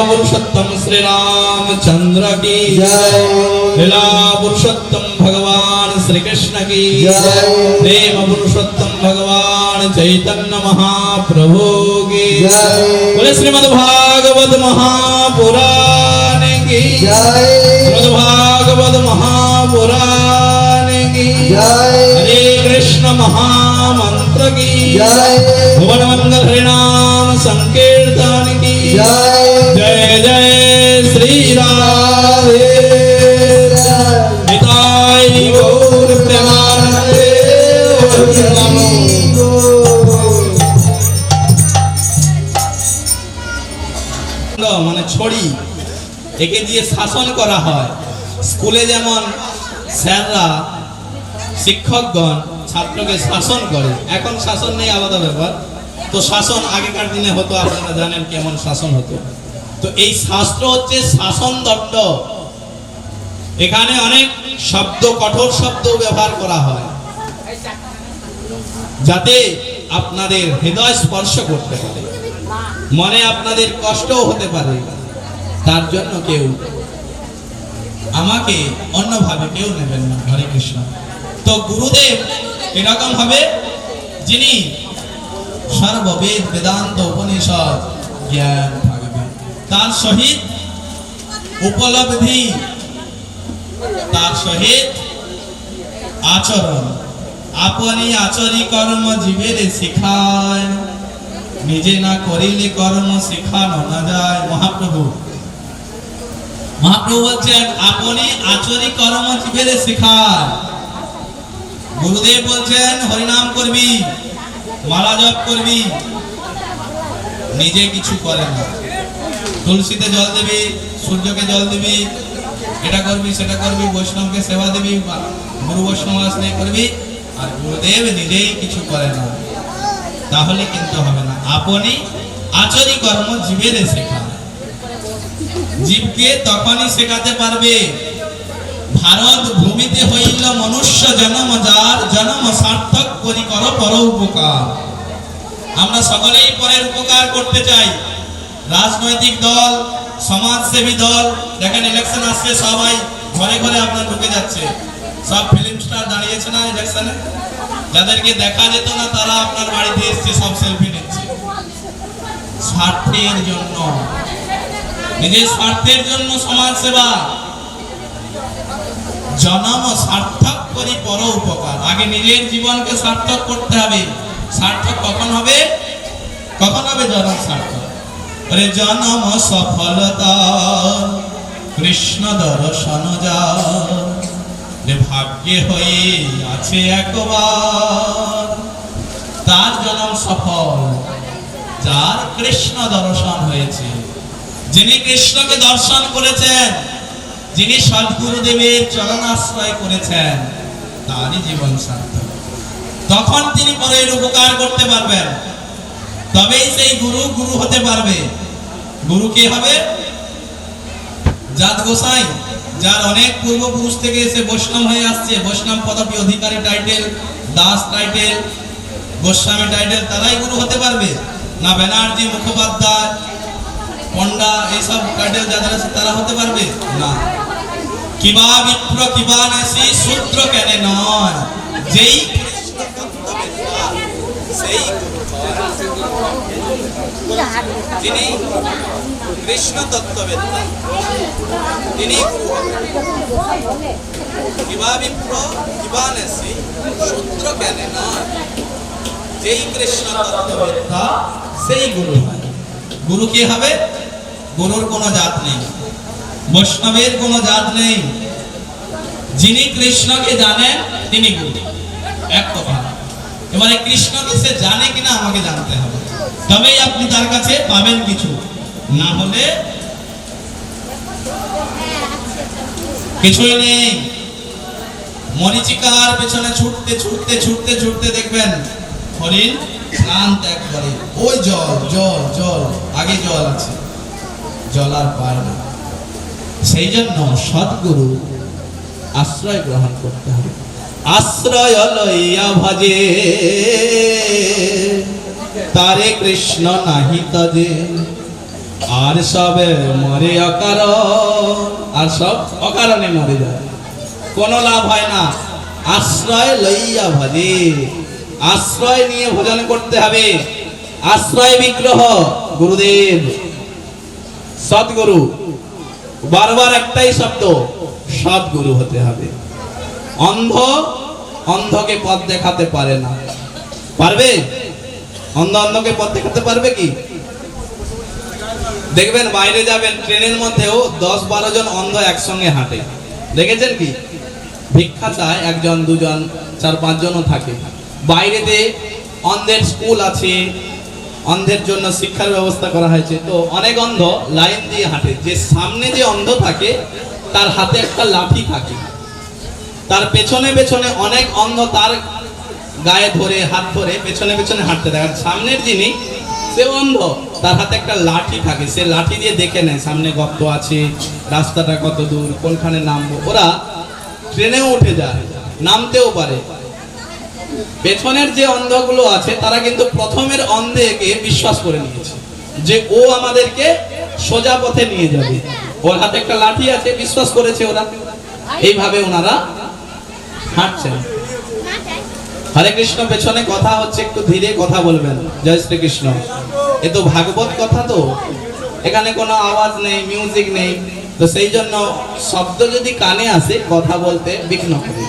पुरुषोत्तम श्री रामचंद्र की जय। लीला पुरुषोत्तम भगवान श्री कृष्ण की जय। प्रेम पुरुषोत्तम भगवान चैतन्य महाप्रभु की जय। बोले श्रीमद् भागवत महापुराण की जय। श्रीमद् भागवत महापुराण की जय। हरे कृष्ण महामंत्र की जय। भुवन मंगल हरिनाम संकीर्तन की जय। जय जय श्री राधे निताई गौर प्रेमानंदे মানে ছড়ি একে দিয়ে শাসন করা হয়। স্কুলে যেমন স্যাররা শিক্ষকগণ ছাত্রকে শাসন করে, এখন শাসন নেই, আলাদা ব্যাপার। তো শাসন আগেকার দিনে হতো, আপনারা জানেন কেমন শাসন হতো। তো এই শাস্ত্র হচ্ছে শাসন দণ্ড। এখানে অনেক শব্দ, কঠোর শব্দ ব্যবহার করা হয় যাতে আপনাদের হৃদয় স্পর্শ করতে পারে, মনে আপনাদের কষ্টও হতে পারে। তার জন্য কেউ আমাকে অন্যভাবে কেউ নেবেন না। হরে কৃষ্ণ। তো গুরুদেব এরকম হবে যিনি সর্ববেদ বেদান্ত উপনিষদ জ্ঞান থাকবে, তার সহিত উপলব্ধি, তার সহিত আচরণ। আপনি আচরি কর্ম জীবের শিখায়, নিজে না করিলে কর্ম শিখানো না যায়। মহাপ্রভু বলছেন আপনি আচরি কর্ম জীবের শিখায়। গুরুদেব বলছেন হরিনাম করবি, মালা জপ করবি, নিজে কিছু করে না। তুলসীতে জল দিবি, সূর্যকে জল দিবি, এটা করবি সেটা করবি, বৈষ্ণবকে সেবা দিবি, গুরু বৈষ্ণব আশ্রয় করবি, আর গুরুদেব নিজেই কিছু করে না, তাহলে কিন্তু হবে না। আপনি আচরি কর্ম জীবের শেখা। জীবকে তখনই শেখাতে পারবে ভারত ভূমিতে হইল মনুষ্য জন্ম, যার জন্ম সার্থক করি কর পর উপকার। আমরা সকলেই পরের উপকার করতে চাই। রাজনৈতিক দল, সমাজসেবী দল, দেখেন ইলেকশন আসছে, সবাই ঘরে ঘরে আপনার ঢুকে যাচ্ছে। সব ফিল্ম স্টার দাঁড়িয়েছে না ইলেকশনে, যাদেরকে দেখা যেত না তারা আপনার বাড়িতে এসছে, সব সেলফি নিচ্ছে স্বার্থের জন্য, নিজের স্বার্থের জন্য। সমাজ সেবা, জন্ম সার্থক করি পর উপকার। আগে নিজের জীবনকে সার্থক করতে হবে। সার্থক কখন হবে? কখন হবে জন্ম সার্থক? আরে জন্ম সফলতা কৃষ্ণ দর্শন যা ভাগ্যে হয়ে আছে একবার, তার জন্ম সফল, যার কৃষ্ণ দর্শন হয়েছে। যিনি কৃষ্ণকে দর্শন করেছেন, যিনি সদ্গুরুদেবের চরণাশ্রয় করেছেন, তারই জীবন সার্থক। তখন তিনি পরের উপকার করতে পারবেন, তবেই সেই গুরু গুরু হতে পারবে। গুরু কে হবে? জাত গোসাই, যার অনেক পূর্বপুরুষ থেকে এসে বৈষ্ণব হয়ে আসছে, বৈষ্ণব পদবী Adhikari title, Das title, Goswami title, তারাই গুরু হতে পারবে না? ব্যানার্জি, মুখোপাধ্যায়, পন্ডা, এইসব টাইটেল যাদের আছে তারা হতে পারবে না। কিবা বিপ্র কিবা নেসি সূত্র কেন নয়, যেই সেই যিনি কৃষ্ণ তত্ত্ববেত্তা, তিনি কিবা বিপ্র কিবা নেসি সূত্র কেন নয়, যেই কৃষ্ণ তত্ত্ববেত্তা সেই গুরু হয়। গুরু কে হবে? গুরুর কোনো জাত নেই, বৈষ্ণবের কোনো জাত নেই। যিনি কৃষ্ণকে জানেন তিনি গুরু, এক কথা। এবারে কৃষ্ণকে সে জানে কিনা আমাকে জানতে হবে, তবেই আপনি তার কাছে পাবেন কিছু, না হলে কিছুই নেই। মরীচিকার পেছনে ছুটতে ছুটতে ছুটতে ছুটতে দেখবেন হরিণ শান্ত একবারে, ওই জল জল জল, আগে জল আছে, জল আর পায় না। সেই জন্য সদ্গুরু আশ্রয় গ্রহণ করতে হবে। আশ্রয় লইয়া ভজে তারে কৃষ্ণ নাহি তজে, আর সবে মরে অকারণ, আর সব অকারণে মরে যায়, কোনো লাভ হয় না। আশ্রয় লইয়া ভজে, আশ্রয় নিয়ে ভজন করতে হবে। আশ্রয় বিগ্রহ গুরুদেব, সদ্গুরু, বারবার একটাই শব্দ, সদ্গুরু হতে হবে। অন্ধ অন্ধকে পথ দেখাতে পারে না, পারবে? অন্ধ অন্ধকে পথ দেখাতে পারবে কি? দেখবেন বাইরে যাবেন, ট্রেনের মধ্যেও 10-12 জন অন্ধ একসঙ্গে হাঁটে, দেখেছেন কি? ভিক্ষা চায় একজন, দুজন, 4-5 জনও থাকে। বাইরেতে অন্ধের স্কুল আছে, অন্ধের জন্য শিক্ষার ব্যবস্থা করা হয়েছে, তো অনেক অন্ধ লাইন দিয়ে হাঁটে। যে সামনে যে অন্ধ থাকে তার হাতে একটা লাঠি থাকে, তার পেছনে পেছনে অনেক অন্ধ তার গায়ে ধরে, হাত ধরে পেছনে পেছনে হাঁটতে থাকে। সামনের যিনি, সে অন্ধ, তার হাতে একটা লাঠি থাকে, সে লাঠি দিয়ে দেখে নেয় সামনে গর্ত আছে, রাস্তাটা কত দূর, কোনখানে নামবো। ওরা ট্রেনেও উঠে যায়, নামতেও পারে। পেছনের যে অন্ধগুলো আছে তারা কিন্তু প্রথমের অন্ধেকে বিশ্বাস করে নিয়েছে যে ও আমাদেরকে সোজা পথে নিয়ে যাবে, ওর হাতে একটা লাঠি আছে, বিশ্বাস করেছে ওরা। এইভাবে ওনারা হাঁটছেন। হরে কৃষ্ণ, পেছনে কথা হচ্ছে, একটু ধীরে কথা বলবেন। জয় শ্রীকৃষ্ণ। এ তো ভাগবত কথা, তো এখানে কোনো আওয়াজ নেই, মিউজিক নেই, তো সেই জন্য শব্দ যদি কানে আসে কথা বলতে বিঘ্ন করে।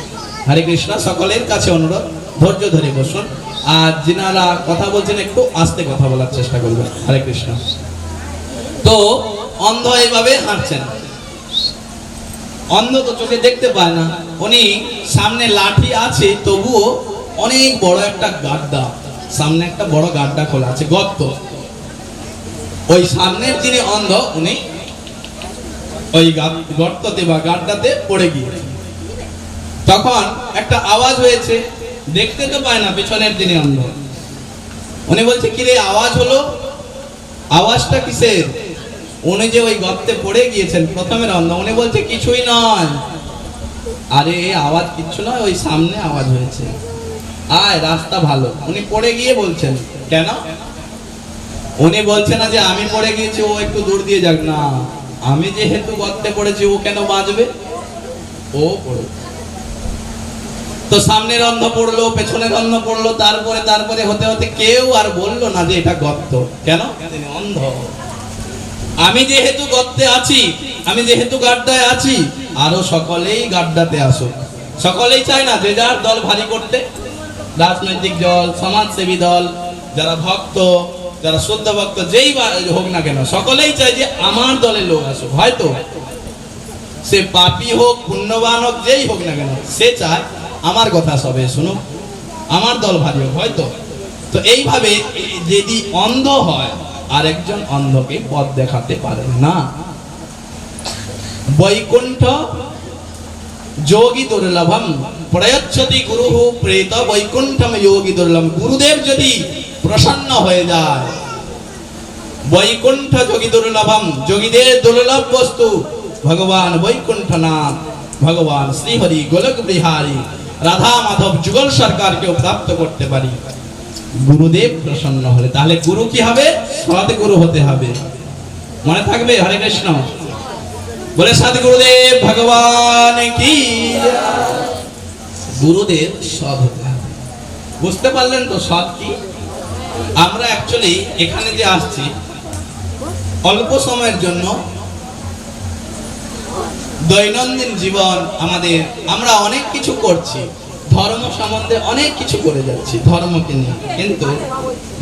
হরে কৃষ্ণ, সকলের কাছে অনুরোধ, ধৈর্য ধরে বসুন, আর যিনারা কথা বলছেন একটু আস্তে কথা বলার চেষ্টা করবেন। হরে কৃষ্ণ। তো অন্ধ এইভাবে হাঁটছেন। অন্ধ তো চোখে দেখতে পায় না, উনি সামনে লাঠি আছে তবুও অনেক বড় একটা গাড্ডা, সামনে একটা বড় গাড্ডা খোলা আছে, গর্ত। ওই সামনের যিনি অন্ধ, উনি ওই গর্ততে বা গাড্ডাতে পড়ে গিয়েছে। তখন একটা আওয়াজ হয়েছে, দেখতে তো পায় না পেছনের যিনি অন্ধ। উনি বলছে, কিরে আওয়াজ হলো, আওয়াজটা কিসের? উনি যে ওই গর্তে পড়ে গিয়েছেন প্রথমের অন্ধ, উনি বলছে কিছুই নয়। আরে আওয়াজ কিচ্ছু নয়, ওই সামনে আওয়াজ হয়েছে, আয় রাস্তা ভালো। উনি পড়ে গিয়ে বলছেন, কেন? উনি বলছে না যে আমি পড়ে গিয়েছি, ও একটু দূর দিয়ে যাক, না, আমি যেহেতু গর্তে পড়েছি, ও কেন বাঁচবে? ও পড়ে। তো সামনের অন্ধ পড়লো, পেছনের অন্ধ পড়লো, তারপরে হতে হতে কেউ আর বললো না যে এটা গর্ত। কেন? তিনি অন্ধ। আমি যেহেতু গর্তে আছি, আমি যেহেতু গাড্ডায় আছি, আরো সকলেই গাড্ডাতে আসুক। সকলেই চায় না যে যার দল ভারী করতে, রাজনৈতিক দল, সমাজসেবী দল, যারা ভক্ত, যারা শুদ্ধ ভক্ত, যেই হোক না কেন, সকলেই চায় যে আমার দলের লোক আসুক। হয়তো সে পাপী হোক, পুণ্যবান হোক, যেই হোক না কেন, সে চায় আমার কথা সবে শুনুক, আমার দল ভারী হোক। হয়তো তো এইভাবে যদি অন্ধ হয়, আরেকজন অন্ধকে পথ দেখাতে পারে না। বৈকুণ্ঠ যোগী দুর্লভম প্রয়চ্ছতি গুরুঃ প্রেত বৈকুণ্ঠম যোগী দুর্লভম। গুরুদেব যদি প্রসন্ন হয়ে যায়, বৈকুণ্ঠ যোগী দুর্লভম, যোগীদের দুর্লভ বস্তু ভগবান বৈকুণ্ঠনাথ, ভগবান শ্রীহরি, গোলক বিহারী, রাধা মাধব, যুগল সরকারকেও প্রাপ্ত করতে পারি গুরুদেব প্রসন্ন হলে। তাহলে গুরু কি হবে? সদ্গুরু হতে হবে। মনে থাকবে? হরে কৃষ্ণ বলে সদ্গুরুদেব ভগবান কি। গুরুদেব সৎ হতে হবে। বুঝতে পারলেন তো সৎ কি? আমরা অ্যাকচুয়ালি এখানে যে আসছি অল্প সময়ের জন্য, দৈনন্দিন জীবন আমাদের, আমরা অনেক কিছু করছি, ধর্ম সম্বন্ধে অনেক কিছু করে যাচ্ছি ধর্মকে নিয়ে, কিন্তু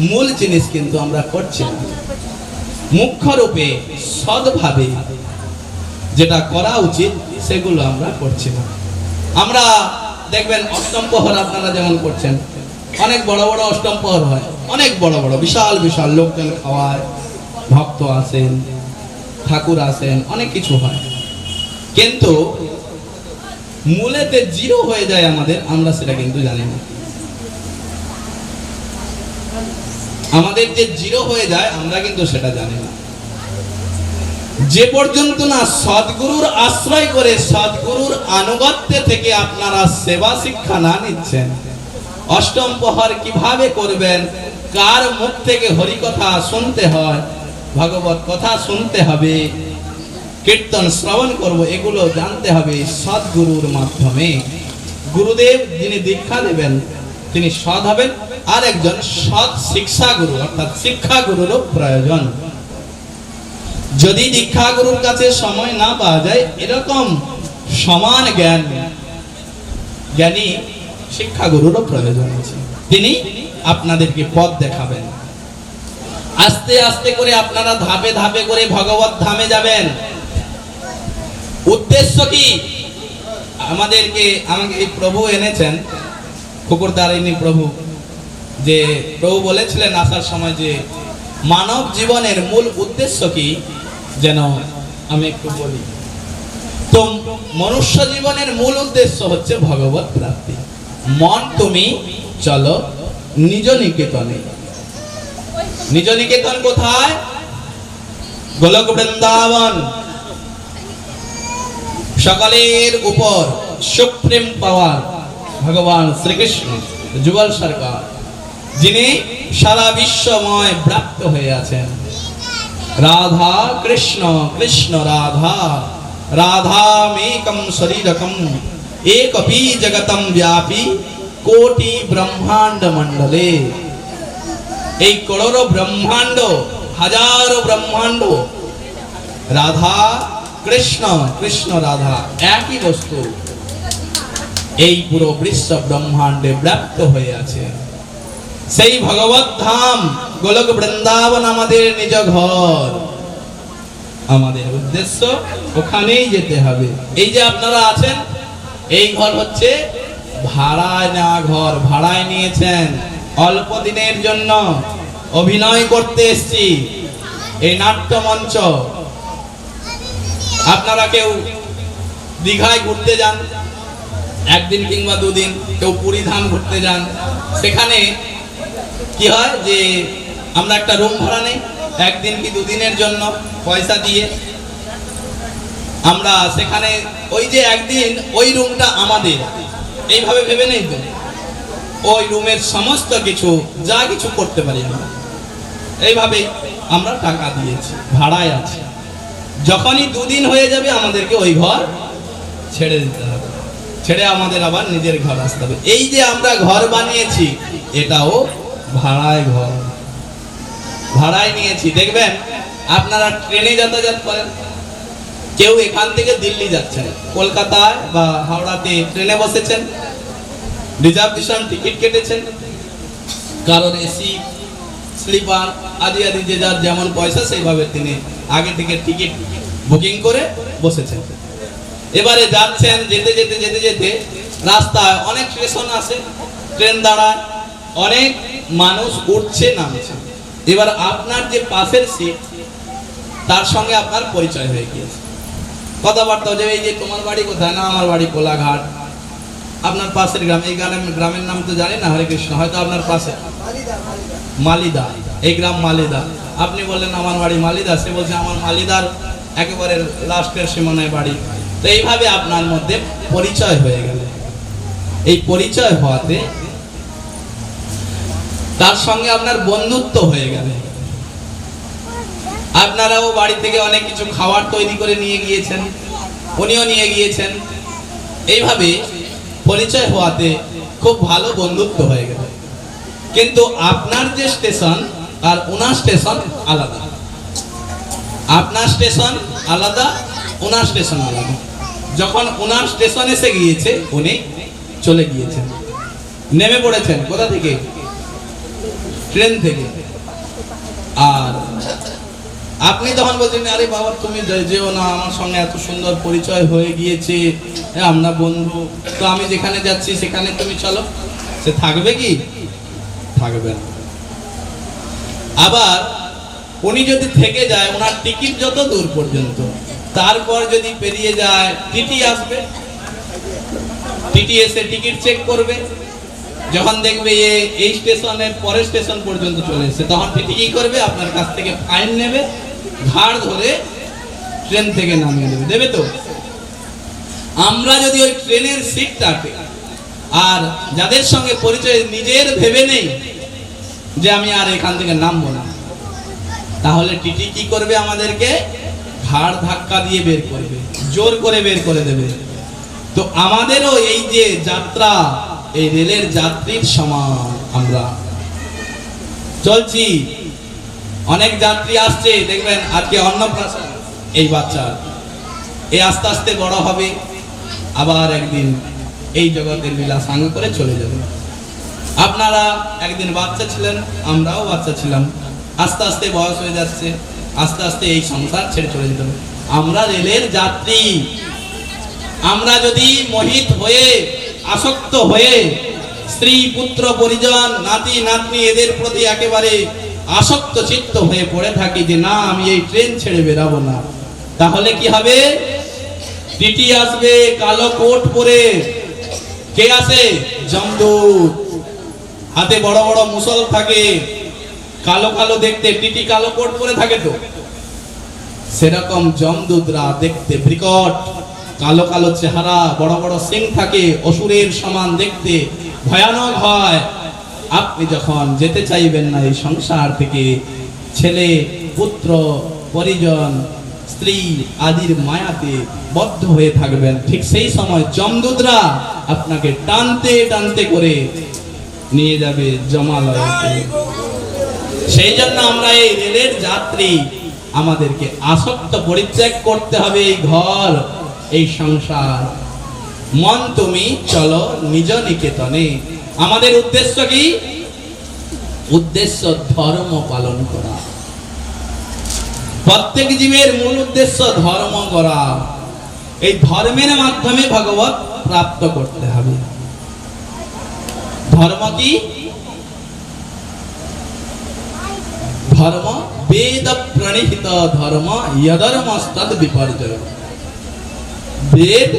মূল জিনিস কিন্তু আমরা করছি না। মুখ্য রূপে সৎভাবে যেটা করা উচিত সেগুলো আমরা করছি না। আমরা দেখবেন অষ্টম প্রহর আপনারা যেমন করছেন, অনেক বড় বড় অষ্টম প্রহর হয়, অনেক বড় বড় বিশাল বিশাল লোকজন খাওয়ায়, ভক্ত আসেন, ঠাকুর আসেন, অনেক কিছু হয়, কিন্তু মূলেতে জিরো হয়ে যায় আমাদের, আমরা সেটা কিন্তু জানি না। আমাদের যে জিরো হয়ে যায় আমরা কিন্তু সেটা জানি না। যে পর্যন্ত না সদ্গুরুর আশ্রয় করে, সদ্গুরুর আনুগত্যে থেকে আপনারা সেবা শিক্ষা না নিচ্ছেন, অষ্টম প্রহর কিভাবে করবেন, কার মুখ থেকে হরি কথা শুনতে হয়, ভাগবত কথা শুনতে হবে, কীর্তন শ্রবণ করব, এগুলো জানতে হবে সদ্গুরুর মাধ্যমে। গুরুদেব যিনি দীক্ষা দেবেন তিনি সৎ হবেন, আর একজন সৎ শিক্ষা গুরু অর্থাৎ শিক্ষা গুরুরও প্রয়োজন। যদি দীক্ষা গুরুর কাছে সময় না পাওয়া যায়, এরকম সমান জ্ঞানী শিক্ষা গুরুরও প্রয়োজন আছে। তিনি আপনাদেরকে পথ দেখাবেন। আস্তে আস্তে করে আপনারা ধাপে ধাপে করে ভগবত ধামে যাবেন। উদ্দেশ্য কি? আমাকে এই প্রভু এনেছেন, কুকুরদারিণী প্রভু, যে প্রভু বলেছিলেন আসার সময় যে মানব জীবনের মূল উদ্দেশ্য কি, যেন আমি একটু বলি। তো মনুষ্য জীবনের মূল উদ্দেশ্য হচ্ছে ভগবত প্রাপ্তি। মন তুমি চলো নিজ নিকেতনে। নিজ নিকেতন কোথায়? গোলক বৃন্দাবন। সকলের উপর সুপ্রিম পাওয়ার ভগবান শ্রীকৃষ্ণ, যুগল সরকার, যিনি সারা বিশ্বময় ব্যাপ্ত হয়ে আছেন। রাধা কৃষ্ণ, কৃষ্ণ রাধা, রাধামেকম শরীরকম, একপি জগতম ব্যাপী, কোটি ব্রহ্মাণ্ড মণ্ডলে। এই করোড় ব্রহ্মাণ্ড, হাজারো ব্রহ্মাণ্ড, রাধা কৃষ্ণ, কৃষ্ণ রাধা একই বস্তু এই পুরো বিশ্ব ব্রহ্মাণ্ডে ব্যাপ্ত হয়ে আছে। সেই ভগবত ধাম গোলক বৃন্দাবন আমাদের নিজ ঘর। আমাদের উদ্দেশ্য ওখানেই যেতে হবে। এই যে আপনারা আছেন, এই ঘর হচ্ছে ভাড়ায় নেওয়া ঘর। ভাড়ায় নিয়েছেন, অল্প দিনের জন্য অভিনয় করতে এসেছি এই নাট্য মঞ্চ। আপনারা কেউ দীঘায় ঘুরতে যান একদিন কিংবা দুদিন, কেউ পুরী ধাম ঘুরতে যান, সেখানে কি হয় যে আমরা একটা রুম ভাড়া নেই একদিন কি দুদিনের জন্য পয়সা দিয়ে। আমরা সেখানে ওই যে একদিন ওই রুমটা আমাদের, এইভাবে ভেবে নেই তো, ওই রুমের সমস্ত কিছু যা কিছু করতে পারি আমরা, এইভাবেই আমরা টাকা দিয়েছি, ভাড়ায় আছে। যখনই দুদিন হয়ে যাবে আমাদেরকে ওই ঘর ছেড়ে দিতে হবে, ছেড়ে আমাদের আবার নিজের ঘর আসতে হবে। এই যে আমরা ঘর বানিয়েছি, এটাও ভাড়ায় ঘর, ভাড়ায় নিয়েছি। দেখবেন আপনারা ট্রেনে যাতায়াত করেন, কেউ এখান থেকে দিল্লি যাচ্ছেন, কলকাতায় বা হাওড়াতে ট্রেনে বসেছেন, রিজার্ভেশন টিকিট কেটেছেন, কারণ এসি স্লিপার আদি আদি যে যার যেমন পয়সা সেইভাবে তিনি আগে থেকে টিকিট বুকিং করে বসেছেন। এবারে যাচ্ছেন, যেতে যেতে যেতে যেতে রাস্তায় অনেক স্টেশন আছে, ট্রেন দাঁড়ায়, অনেক মানুষ উঠছে নামছে। এবার আপনার যে পাশের সিট, তার সঙ্গে আপনার পরিচয় হয়ে গিয়েছে, কথাবার্তা যে এই যে তোমার বাড়ি কোথায়, না আমার বাড়ি কোলাঘাট, আপনার পাশের গ্রাম, এই গ্রামের নাম তো জানি না, হরে কৃষ্ণ, হয়তো আপনার পাশে মালিদা, এই গ্রাম মালিদা। আপনি বললেন আমার বাড়ি মালিদা, সে বলছে আমার মালিদার একেবারে লাস্টের সীমানায় বাড়ি। তো এইভাবে আপনার মধ্যে পরিচয় হয়ে গেল। এই পরিচয় হওয়াতে তার সঙ্গে আপনার বন্ধুত্ব হয়ে গেল। আপনারাও বাড়ি থেকে অনেক কিছু খাবার তৈরি করে নিয়ে গিয়েছেন, উনিও নিয়ে গিয়েছেন। এইভাবে পরিচয় হওয়াতে খুব ভালো বন্ধুত্ব হয়ে গেল। কিন্তু আপনার যে স্টেশন আর ওনার স্টেশন আলাদা, আপনার স্টেশন আলাদা, ওনার স্টেশন আলাদা। যখন ওনার স্টেশন এসে গিয়েছে, উনি চলে গিয়েছেন, নেমে পড়েছেন কোথা থেকে, ট্রেন থেকে। আর আপনি তখন বলছেন আরে বাবা তুমি যেও না, আমার সঙ্গে এত সুন্দর পরিচয় হয়ে গিয়েছে, আমরা বন্ধু, তো আমি যেখানে যাচ্ছি সেখানে তুমি চলো। সে থাকবে কি? থাকবে না। আবার উনি যদি থেকে যায়, ওনার টিকিট যত দূর পর্যন্ত, তারপর যদি পেরিয়ে যায় টিটি আসবে, টিটি এসে টিকিট চেক করবে। যখন দেখবে এই স্টেশনের পরের স্টেশন পর্যন্ত চলে এসেছে, তখন টিটি কি করবে, আপনার কাছ থেকে ফাইন নেবে, ঘাড় ধরে ট্রেন থেকে নামিয়ে দেবে, দেবে তো। আমরা যদি ওই ট্রেনের সিটটাকে আর যাদের সঙ্গে পরিচয় নিজের ভেবে নেই যে আমি আর এখান থেকে নামবো না, তাহলে টিটি কি করবে? আমাদেরকে ঘাড় ধাক্কা দিয়ে বের করবে, জোর করে বের করে দেবে। তো আমাদেরও এই যে যাত্রা, এই রেলের যাত্রীর সমান আমরা চলছি। অনেক যাত্রী আসছে, দেখবেন আজকে অন্নপ্রাশন এই বাচ্চার, এই আস্তে আস্তে বড় হবে, আবার একদিন এই জগতের লীলা সাঙ্গ করে চলে যাবে। আপনারা একদিন বাচ্চা ছিলেন, আমরাও বাচ্চা ছিলাম, আস্তে আস্তে বয়স হয়ে যাচ্ছে, আস্তে আস্তে এই সংসার ছেড়ে চলে যেতে হবে। আমরা রেলের যাত্রী। আমরা যদি মোহিত হয়ে, আসক্ত হয়ে, স্ত্রী পুত্র পরিজন নাতি নাতনি এদের প্রতি একেবারে আসক্ত চিত্ত হয়ে পড়ে থাকি যে না আমি এই ট্রেন ছেড়ে বেরাবো না, তাহলে কি হবে? টিটি আসবে কালো কোট পরে। কে আসে? যমদূত। হাতে বড় বড় মুসল থাকে, কালো কালো দেখতে। টিটি কালো কোট পরে থাকে তো, সেরকম যমদূতরা দেখতে বিকট, কালো কালো চেহারা, বড় বড় সিং থাকে, অসুরের সমান দেখতে, ভয়ানক হয়। আপনি যখন যেতে চাইবেন না এই সংসার থেকে, ছেলে পুত্র পরিজন স্ত্রী আদির মায়াতে বদ্ধ হয়ে থাকবেন, ঠিক সেই সময় যমদূতরা আপনাকে টানতে টানতে করে নিয়ে যাবে জমালয়তে। সেই জন্য আমরা এই রেলের যাত্রী, আমাদেরকে আসক্ত পরিত্যাগ করতে হবে এই ঘর, এই সংসার। মন তুমি চলো নিজ নিকেতনে। আমাদের উদ্দেশ্য কি? উদ্দেশ্য ধর্ম পালন করা। প্রত্যেক জীবের মূল উদ্দেশ্য ধর্ম করা। এই ধর্মের মাধ্যমে ভগবত প্রাপ্ত করতে হবে। ধর্ম কি? ধর্ম বেদ প্রণীত ধর্ম, ইয়ধর্মস্তদ বিপর্যয়। বেদ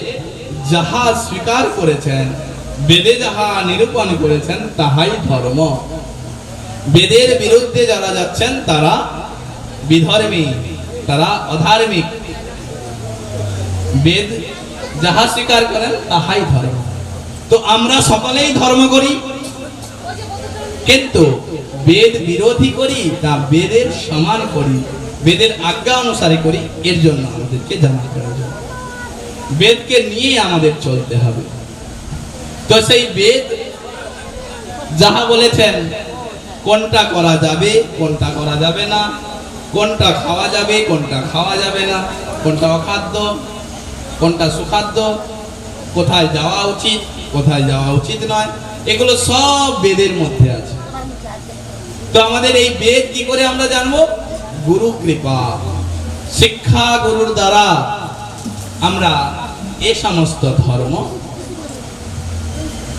যাহা স্বীকার করেছেন, বেদে যাহা নিরূপণ করেছেন তাহাই ধর্ম। বেদের বিরুদ্ধে যারা যাচ্ছেন তারা বিধর্মী, তারা অধার্মিক। বেদ যাহা স্বীকার করেন তাহাই ধর্ম। তো আমরা সকলেই ধর্ম করি, কিন্তু বেদ বিরোধী করি না বেদের সমান করি, বেদের আজ্ঞা অনুসারে করি, এর জন্য আমাদেরকে জানা প্রয়োজন। বেদকে নিয়ে আমাদের চলতে হবে। তো সেই বেদ যাহা বলেছেন, কোনটা করা যাবে কোনটা করা যাবে না, কোনটা খাওয়া যাবে কোনটা খাওয়া যাবে না, কোনটা অখাদ্য কোনটা সুখাদ্য, কোথায় যাওয়া উচিত কোথায় যাওয়া উচিত নয়, এগুলো সব বেদের মধ্যে আছে। তো আমাদের এই বেদ কি করে আমরা জানবো? গুরু কৃপা, শিক্ষা গুরুর দ্বারা আমরা এই সমস্ত ধর্ম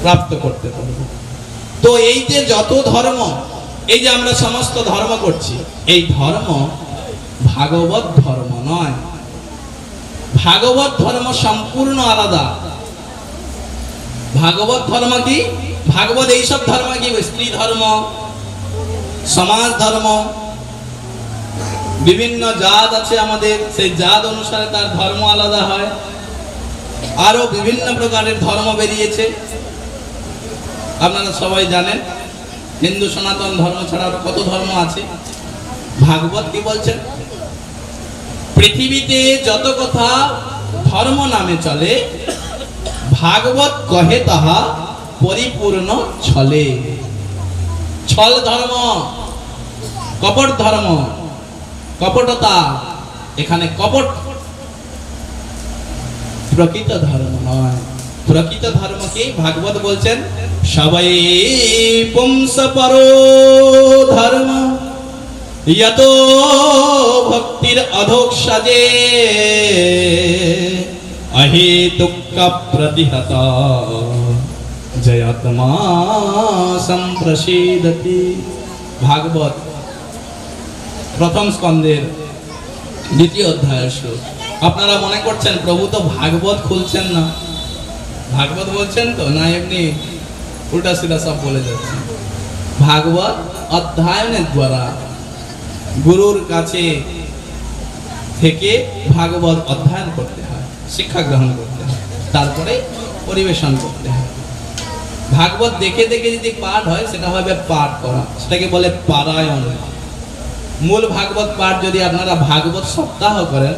প্রাপ্ত করতে পারবো। তো এই যে যত ধর্ম, এই যে আমরা সমস্ত ধর্ম করছি, এই ধর্ম ভাগবত ধর্ম নয়। ভাগবত ধর্ম সম্পূর্ণ আলাদা। ভাগবত ধর্ম কি? ভাগবত এইসব ধর্ম কি? স্ত্রী ধর্ম, সমাজ ধর্ম, বিভিন্ন জাত আছে আমাদের, সেই জাত অনুসারে তার ধর্ম আলাদা হয়। আরো বিভিন্ন প্রকারের ধর্ম বেরিয়েছে, আপনারা সবাই জানেন। হিন্দু সনাতন ধর্ম ছাড়া কত ধর্ম আছে। ভাগবত কি বলছেন? পৃথিবীতে যত কথা ধর্ম নামে চলে, ভাগবত কহে তাহা পরিপূর্ণ ছলে। ছল ধর্ম, কপট ধর্ম, কপটতা, এখানে কপট। প্রকৃত ধর্ম নয়। প্রকৃত ধর্ম কি? ভাগবত বলছেন সবাই পুংস পরো ধর্ম ইয়তো ভক্তির অধোক সাজে অহেতুক প্রতিহত জয়াত্মা সম্প্রসিদতি। ভাগবত প্রথম স্কন্ধের 2য় অধ্যায় শ্লোক। আপনারা মনে করছেন প্রভু তো ভাগবত খুলছেন না, ভাগবত বলছেন তো না, এমনি উল্টা সিধা সব বলে যাচ্ছে। ভাগবত অধ্যয়নের দ্বারা, গুরুর কাছে থেকে ভাগবত অধ্যয়ন করতে হয়, শিক্ষা গ্রহণ করতে হয়, তারপরে পরিবেশন করতে হয়। ভাগবত দেখে দেখে যদি পাঠ হয় সেটা হবে পাঠ করা, সেটাকে বলে পারায়ণ। মূল ভাগবত পাঠ যদি আপনারা ভাগবত সপ্তাহ করেন,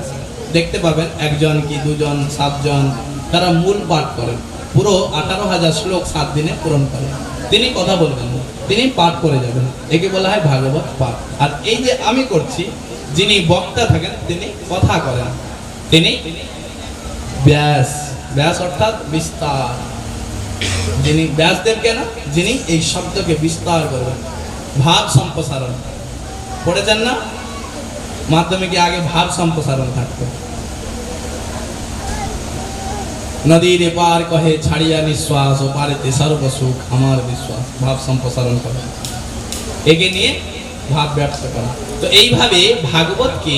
দেখতে পাবেন একজন কি দুজন, সাতজন তারা মূল পাঠ করেন, পুরো 18,000 শ্লোক 7 দিনে পূরণ করেন। তিনি কথা বলবেন না, তিনি পাঠ করে যাবেন, একে বলা হয় ভাগবত পাঠ। আর এই যে আমি করছি, যিনি বক্তা থাকেন তিনি কথা করেন, তিনি ব্যাস। ব্যাস অর্থাৎ বিস্তার, যিনি ব্যাসদেব কেন, যিনি এই শব্দকে বিস্তার করবেন, ভাব সম্প্রসারণ। পড়েছেন না মাধ্যমিকে আগে ভাব সম্প্রসারণ থাকতো, নদীর এপার কহে ছাড়িয়া নিঃশ্বাস, ও পারেতে সর্বসুখ আমার বিশ্বাস। ভাব সম্প্রসারণ করা, একে নিয়ে ভাব ব্যক্ত করা। তো এইভাবে ভাগবতকে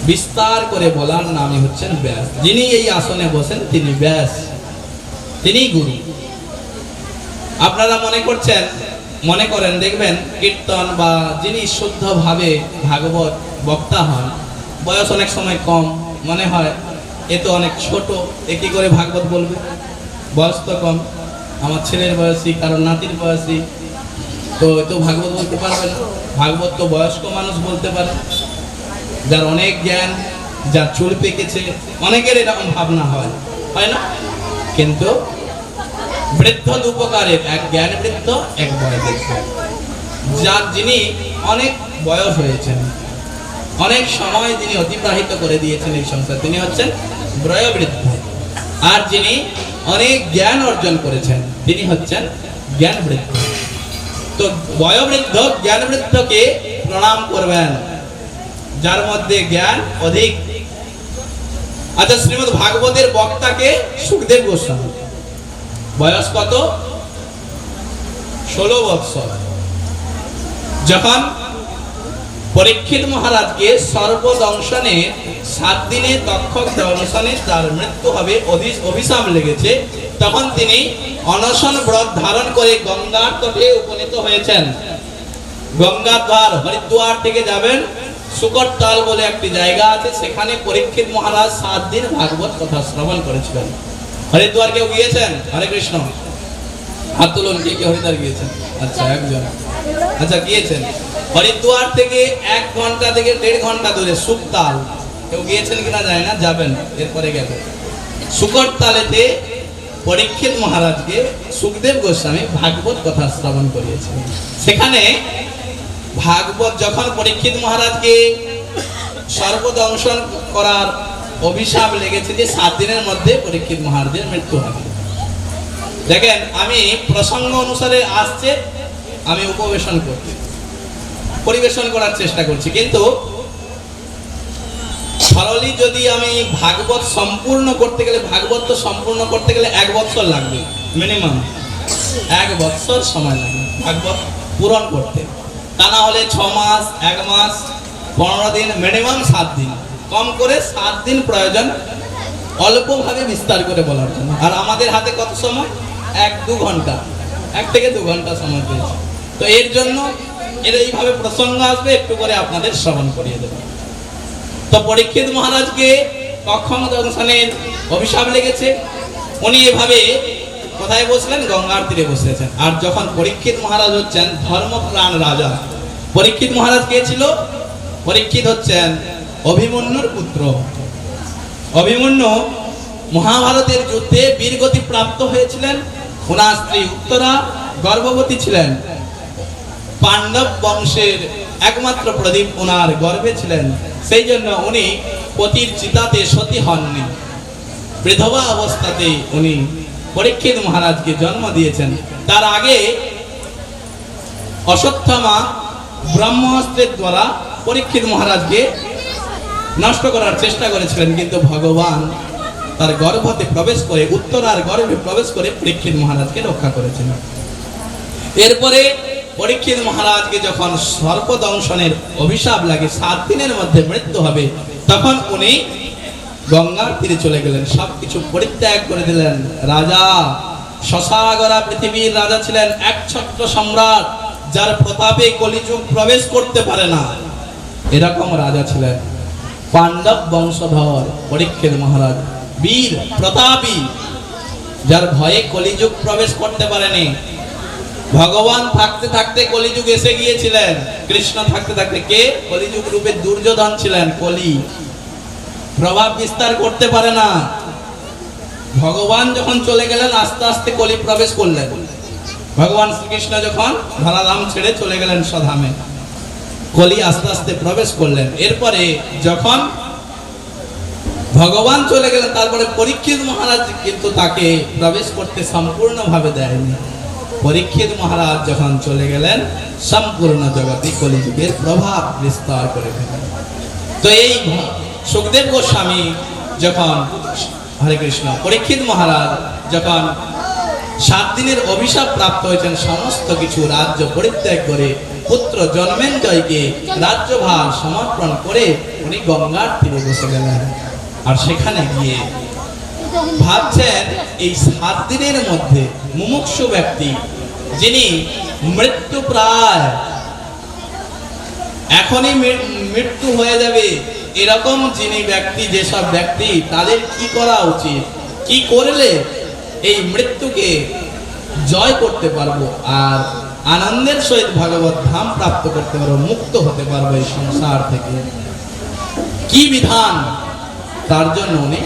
বিস্তার করে বলার নামই হচ্ছেন ব্যাস। যিনি এই আসনে বসেন তিনি ব্যাস, তিনি গুরু। আপনারা মনে করেন দেখবেন কীর্তন বা যিনি শুদ্ধভাবে ভাগবত বক্তা হন, বয়স অনেক সময় কম মনে হয়, এ তো অনেক ছোট, এ কি করে ভাগবত বলবে, বয়স তো কম, আমার ছেলের বয়সী, কারণ নাতির বয়সী, তো তো ভাগবত বলতে পারবে না। ভাগবত তো বয়স্ক মানুষ বলতে পারে, যার অনেক জ্ঞান, যার চুল পেকেছে, অনেকের এরকম ভাবনা হয় না? কিন্তু বৃদ্ধ উপকারের, এক জ্ঞান বৃদ্ধ, এক বয়োবৃদ্ধ। যার যিনি অনেক বয়স হয়েছেন, অনেক সময় যিনি অতিবাহিত করে দিয়েছেন এই সংসার, তিনি হচ্ছেন বয়োবৃদ্ধ। আর যিনি অনেক জ্ঞান অর্জন করেছেন তিনি হচ্ছেন জ্ঞান বৃদ্ধ। তো বয়োবৃদ্ধ জ্ঞান বৃদ্ধকে প্রণাম করবেন, যার মধ্যে জ্ঞান অধিক। আচ্ছা, শ্রীমদ্ ভাগবতের বক্তাকে সুখদেব গোস্বামী, বয়স কত? 16 বৎসর। যখন পরীক্ষিত মহারাজকে সর্বদংশনে 7 দিনে তক্ষক দংশনে তার মৃত্যু হবে, অভিশাপ লেগেছে, তখন তিনি অনশন ব্রত ধারণ করে গঙ্গার তটে উপনীত হয়েছেন। গঙ্গার দ্বার, হরিদ্বার থেকে যাবেন, শুকরতাল বলে একটি জায়গা আছে, সেখানে পরীক্ষিত মহারাজ 7 দিন ভাগবত কথা শ্রবণ করেছিলেন। হরিদ্বার কেউ গিয়েছেন? হরে কৃষ্ণ, হাত তুলুন, কে কে হরিদ্বার গিয়েছেন? আচ্ছা, একজন। আচ্ছা, গিয়েছেন। হরিদ্বার থেকে 1 ঘন্টা থেকে 1.5 ঘন্টা দূরে শুকতাল, কেউ গিয়েছেন কিনা জানি না, যাবেন, এরপরে গেলে শুকরতালেতে পরীক্ষিত মহারাজকে সুখদেব গোস্বামী ভাগবত কথা শ্রবণ করিয়েছিলেন। সেখানে ভাগবত যখন পরীক্ষিত মহারাজকে সর্বদংশন করার অভিশাপ লেগেছে যে 7 দিনের মধ্যে পরীক্ষিত মহারাজের মৃত্যু হবে, দেখেন আমি প্রসঙ্গ অনুসারে আসছে, আমি পরিবেশন করার চেষ্টা করছি, কিন্তু সরলি যদি আমি ভাগবত সম্পূর্ণ করতে গেলে, ভাগবত তো সম্পূর্ণ করতে গেলে 1 বছর লাগবে, মিনিমাম 1 বছর সময় লাগবে ভাগবত পূরণ করতে। তা না হলে 6 মাস, 1 মাস, 15 দিন, মিনিমাম 7 দিন, কম করে 7 দিন প্রয়োজন অল্পভাবে বিস্তার করে বলার জন্য। আর আমাদের হাতে কত সময়? 1-2 ঘন্টা, 1 থেকে 2 ঘন্টা সময় পেয়েছি। তো এর জন্য এইভাবে প্রসঙ্গ আসবে, একটু করে আপনাদের শ্রবণ করিয়ে দেব। তো পরীক্ষিত মহারাজকে তক্ষক দংশনের অভিশাপ লেগেছে, উনি এভাবে কোথায় বসলেন? গঙ্গার তীরে বসেছেন। আর যখন পরীক্ষিত মহারাজ হচ্ছেন ধর্মপ্রাণ রাজা, পরীক্ষিত মহারাজ কে ছিল? পরীক্ষিত হচ্ছেন অভিমন্যুর পুত্র। অভিমন্যু মহাভারতের যুদ্ধে বীরগতি প্রাপ্ত হয়েছিলেন, ওনার স্ত্রী উত্তরা গর্ভবতী ছিলেন, পাণ্ডব বংশের একমাত্র প্রদীপ ওনার গর্ভে ছিলেন, সেই জন্য উনি পতির চিতাতে সতী হননি, বিধবা অবস্থাতে উনি পরীক্ষিত মহারাজকে জন্ম দিয়েছেন। তার আগে অশ্বত্থামা ব্রহ্মাস্ত্রের দ্বারা পরীক্ষিত মহারাজকে নষ্ট করার চেষ্টা করেছিলেন, কিন্তু ভগবান তার গর্ভতে প্রবেশ করে, উত্তরার গর্ভে প্রবেশ করে পরীক্ষিত মহারাজকে রক্ষা করেছেন। এরপরে পরীক্ষিত মহারাজকে যখন সর্পদংশনের অভিশাপ লাগে, 7 দিনের মধ্যে মৃত্যু হবে, তখন উনি গঙ্গার তীরে চলে গেলেন, সবকিছু পরিত্যাগ করে দিলেন। রাজা, শশাগরা পৃথিবীর রাজা ছিলেন, একছত্র সম্রাট, যার প্রতাপে কলিযুগ প্রবেশ করতে পারে না, এরকম রাজা ছিলেন। পাণ্ডব বংশধর পরীক্ষিত মহারাজ, বীর প্রতাপী, যার ভয়ে কলিযুগ প্রবেশ করতে পারেনি। ভগবান থাকতে থাকতে কলিযুগ এসে গিয়েছিলেন, কৃষ্ণ থাকতে থাকতে কে কলিযুগ রূপে দুর্যোধন ছিলেন, কলি প্রভাব বিস্তার করতে পারে না। ভগবান যখন চলে গেলেন আস্তে আস্তে কলি প্রবেশ করলেন। ভগবান শ্রীকৃষ্ণ যখন ধরাধাম ছেড়ে চলে গেলেন স্বধামে, কলি আস্তে আস্তে প্রবেশ করলেন। এরপরে যখন ভগবান চলে গেলেন তারপরে পরীক্ষিত মহারাজ কিন্তু তাকে প্রবেশ করতে সম্পূর্ণভাবে দেয়নি। পরীক্ষিত মহারাজ যখন চলে গেলেন সম্পূর্ণ জগতে কলিযুগের প্রভাব বিস্তার করে ফেলেন। তো এই সুখদেব গোস্বামী যখন, হরে কৃষ্ণ, পরীক্ষিত মহারাজ যখন 7 দিনের অভিশাপ প্রাপ্ত হয়েছেন, সমস্ত কিছু রাজ্য পরিত্যাগ করে পুত্র জন্মেঞ্জয়কে রাজ্যভার সমর্পণ করে উনি গঙ্গার তীরে বসে গেলেন। আর সেখানে গিয়ে ভাবছেন এই 7 দিনের মধ্যে মুমুক্ষু ব্যক্তি যিনি মৃত্যু প্রায়, এখনই মৃত্যু হয়ে যাবে, এরকম যিনি ব্যক্তি, যেসব ব্যক্তি, তাদের কি করা উচিত, কি করলে এই মৃত্যুকে জয় করতে পারবো আর আনন্দের সহিত ভগবত ধাম প্রাপ্ত করতে পারবো, মুক্ত হতে পারবো এই সংসার থেকে, কি বিধান, তার জন্য উনি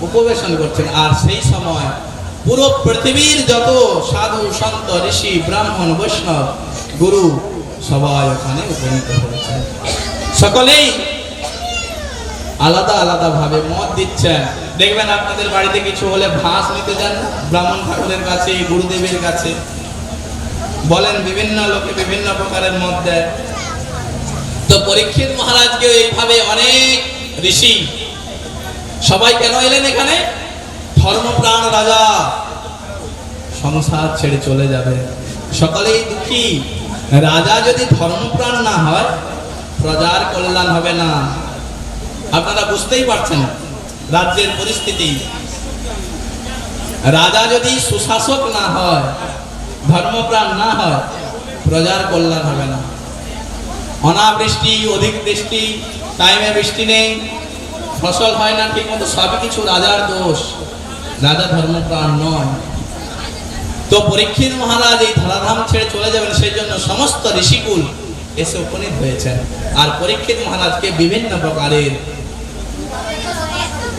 উপবেশন করছেন। আর সেই সময় পুরো পৃথিবীর যত সাধু সন্ত ঋষি ব্রাহ্মণ বৈষ্ণব গুরু সবাই ওখানে উপনীত হয়েছে। সকলেই আলাদা আলাদা ভাবে মত দিচ্ছেন। দেখবেন আপনাদের বাড়িতে কিছু হলে ভাস নিতে যান ব্রাহ্মণ ঠাকুরের কাছে, গুরুদেবের কাছে, বলেন বিভিন্ন লোকে বিভিন্ন প্রকারের মত দেয়। তো পরীক্ষিত মহারাজকে এইভাবে অনেক ঋষি সবাই কেন এলেন এখানে? ধর্মপ্রাণ রাজা সংসার ছেড়ে চলে যাবে, সকলেই দুঃখী। রাজা যদি ধর্মপ্রাণ না হয় প্রজার কল্যাণ হবে না। আপনারা বুঝতেই পারছেন রাজ্যের পরিস্থিতি। রাজা যদি সুশাসক না হয়, ধর্মপ্রাণ না হয়, প্রজার কল্যাণ হবে না। অনাবৃষ্টি, অধিক বৃষ্টি, টাইমে বৃষ্টি নেই, ফসল হয় না ঠিক মতো, সবই কিছু রাজার দোষ। রাজা ধর্মপ্রাণ নয়। তো পরীক্ষিত মহারাজ এই ধরাধাম ছেড়ে চলে যাবেন, সেই জন্য সমস্ত ঋষিকুল এসে উপনীত হয়েছেন আর পরীক্ষিত মহারাজকে বিভিন্ন প্রকারের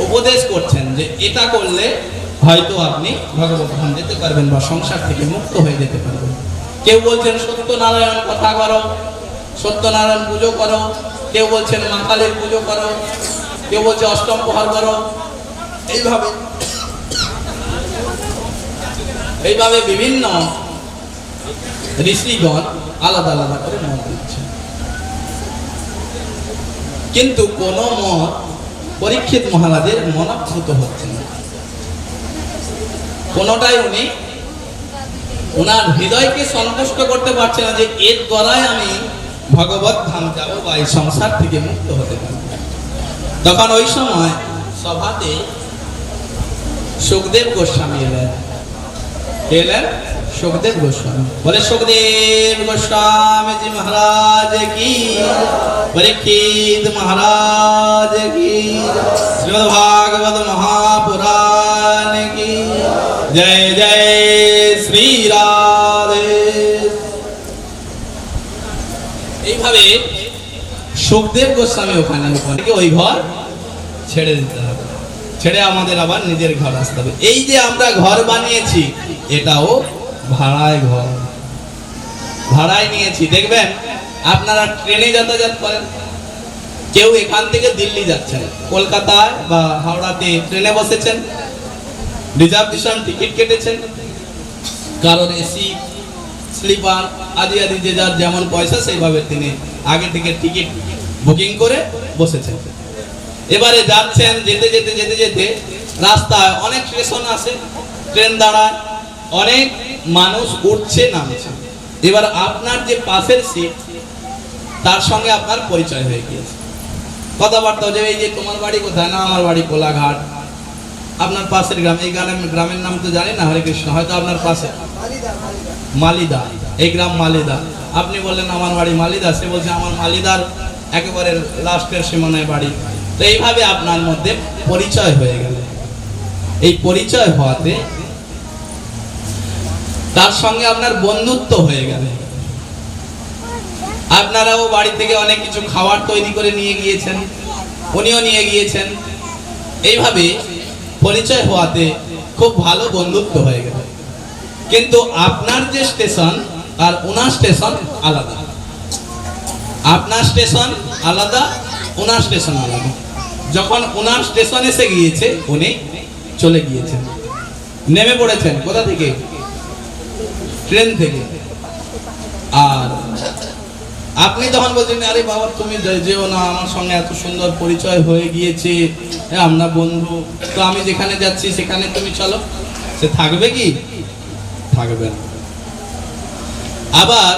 উপদেশ করছেন যে এটা করলে হয়তো আপনি ভগবত ধাম যেতে পারবেন বা সংসার থেকে মুক্ত হয়ে যেতে পারবেন। কেউ বলছেন সত্যনারায়ণ কথা করো, সত্যনারায়ণ পুজো করো, কেউ বলছেন মা কালীর পুজো করো, কেউ বলছে অষ্টম প্রহর করো। এইভাবে বিভিন্ন ঋষিগণ আলাদা আলাদা করে মত দিচ্ছেন, কিন্তু কোন মত পরীক্ষিত মহারাজের মনঃভূত হচ্ছে না। কোনটাই উনি ওনার হৃদয়কে সন্তুষ্ট করতে পারছে না যে এর দ্বারাই আমি ভগবত ধাম যাবো বা এই সংসার থেকে মুক্ত হতে পারবো। তখন ওই সময় সভাতে সুখদেব গোস্বামী এলেন। সুখদেব গোস্বামী বলে, সুখদেব গোস্বামী জি মহারাজ কি, পরীক্ষিত মহারাজ কি, শ্রীমদ্ ভাগবত মহাপুরাণ কি, জয় জয় শ্রী রাধে। এইভাবে সুখদেব গোস্বামী ওখানে ওই ঘর ছেড়ে দিতে হবে, ছেড়ে আমাদের আবার নিজের ঘর আসতে হবে। এই যে আমরা ঘর বানিয়েছি এটাও ভাড়ায় ঘর, ভাড়ায় নিয়েছি। দেখবেন আপনারা ট্রেনে যাতায়াত করেন, কেউ এখান থেকে দিল্লি যাচ্ছেন, কলকাতায় বা হাওড়াতে ট্রেনে বসেছেন, রিজার্ভেশন টিকিট কেটেছেন, কারণ এসি স্লিপার আদি আদি যে যার যেমন পয়সা সেইভাবে তিনি আগে থেকে টিকিট বুকিং করে বসেছেন। এবারে যাচ্ছেন, যেতে যেতে যেতে যেতে রাস্তায় অনেক স্টেশন আছে, ট্রেন দাঁড়ায়, অনেক মানুষ উঠছে নামছে। এবার আপনার যে পাশের সিট তার সঙ্গে আপনার পরিচয় হয়ে গিয়েছে, কথাবার্তা যে এই যে তোমার বাড়ি কোথায়, না আমার বাড়ি কোলাঘাট, আপনার পাশের গ্রাম, এই গ্রামের নাম তো জানি না, হরে কৃষ্ণ, হয়তো আপনার পাশে মালিদা, এই গ্রাম মালিদা। আপনি বললেন আমার বাড়ি মালিদা, সে বলছে আমার মালিদার একেবারে লাস্টের সীমানায় বাড়ি। তো এইভাবে আপনার মধ্যে পরিচয় হয়ে গেল। এই পরিচয় হওয়াতে তার সঙ্গে আপনার বন্ধুত্ব হয়ে গেল। আপনারাও বাড়ি থেকে অনেক কিছু খাবার তৈরি করে নিয়ে গিয়েছেন, উনিও নিয়ে গিয়েছেন। এইভাবে পরিচয় হওয়াতে খুব ভালো বন্ধুত্ব হয়ে গেল। কিন্তু আপনার যে স্টেশন আর ওনার স্টেশন আলাদা, আপনার স্টেশন আলাদা, ওনার স্টেশন আলাদা। যখন ওনার স্টেশন এসে গিয়েছে, উনি চলে গিয়েছেন, নেমে পড়েছেন কোথা থেকে? ট্রেন থেকে। আর আপনি তখন বলছেন, আরে বাবা তুমি যেও না, আমার সঙ্গে এত সুন্দর পরিচয় হয়ে গিয়েছে, আমরা বন্ধু, তো আমি যেখানে যাচ্ছি সেখানে তুমি চলো। সে থাকবে কি? থাকবে না। আবার